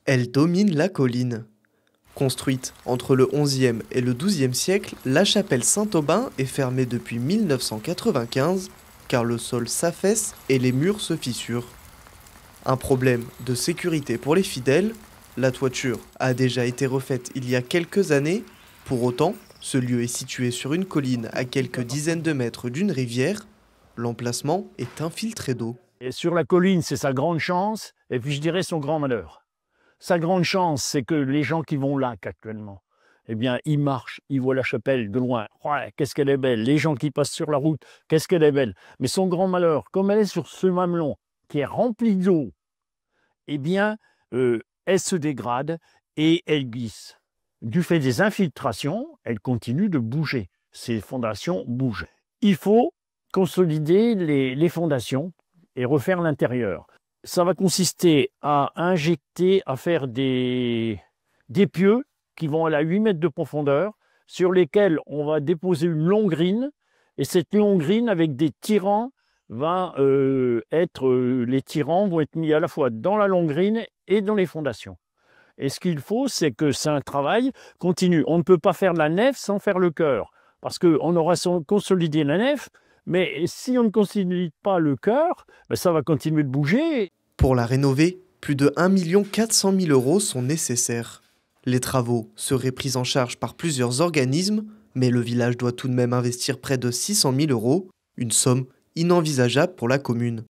Elle domine la colline. Construite entre le XIe et le XIIe siècle, la chapelle Saint-Aubin est fermée depuis 1995 car le sol s'affaisse et les murs se fissurent. Un problème de sécurité pour les fidèles, la toiture a déjà été refaite il y a quelques années. Pour autant, ce lieu est situé sur une colline à quelques dizaines de mètres d'une rivière. L'emplacement est infiltré d'eau. Et sur la colline, c'est sa grande chance, et puis je dirais son grand malheur. Sa grande chance, c'est que les gens qui vont là actuellement, eh bien, ils marchent, ils voient la chapelle de loin. Ouais, qu'est-ce qu'elle est belle. Les gens qui passent sur la route, qu'est-ce qu'elle est belle. Mais son grand malheur, comme elle est sur ce mamelon qui est rempli d'eau, eh bien, elle se dégrade et elle glisse. Du fait des infiltrations, elle continue de bouger. Ces fondations bougent. Il faut consolider les fondations et refaire l'intérieur. Ça va consister à injecter, à faire des pieux qui vont à 8 mètres de profondeur, sur lesquels on va déposer une longrine, et cette longrine avec des tirants les tirants vont être mis à la fois dans la longrine et dans les fondations. Et ce qu'il faut, c'est que c'est un travail continu. On ne peut pas faire la nef sans faire le chœur, parce qu'on aura consolidé la nef, mais si on ne consolide pas le chœur, ben ça va continuer de bouger. Pour la rénover, plus de 1 400 000 € sont nécessaires. Les travaux seraient pris en charge par plusieurs organismes, mais le village doit tout de même investir près de 600 000 €, une somme inenvisageable pour la commune.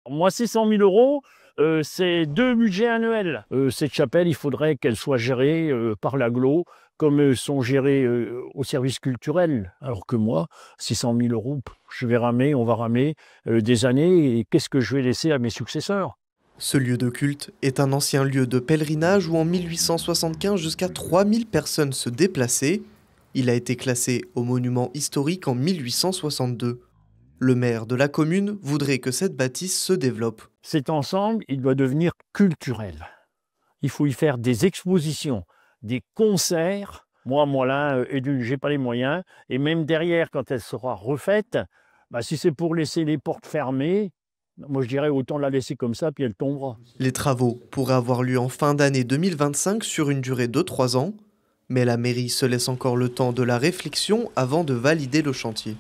Moi, 600 000 €, c'est 2 budgets annuels. Cette chapelle, il faudrait qu'elle soit gérée par l'agglo, comme sont gérés au service culturel. Alors que moi, 600 000 €, je vais ramer, on va ramer des années, et qu'est-ce que je vais laisser à mes successeurs? Ce lieu de culte est un ancien lieu de pèlerinage où en 1875 jusqu'à 3000 personnes se déplaçaient. Il a été classé au monument historique en 1862. Le maire de la commune voudrait que cette bâtisse se développe. Cet ensemble, il doit devenir culturel. Il faut y faire des expositions, des concerts. Moi là, j'ai pas les moyens. Et même derrière, quand elle sera refaite, bah, si c'est pour laisser les portes fermées, moi je dirais autant la laisser comme ça, puis elle tombera. Les travaux pourraient avoir lieu en fin d'année 2025 sur une durée de 3 ans. Mais la mairie se laisse encore le temps de la réflexion avant de valider le chantier.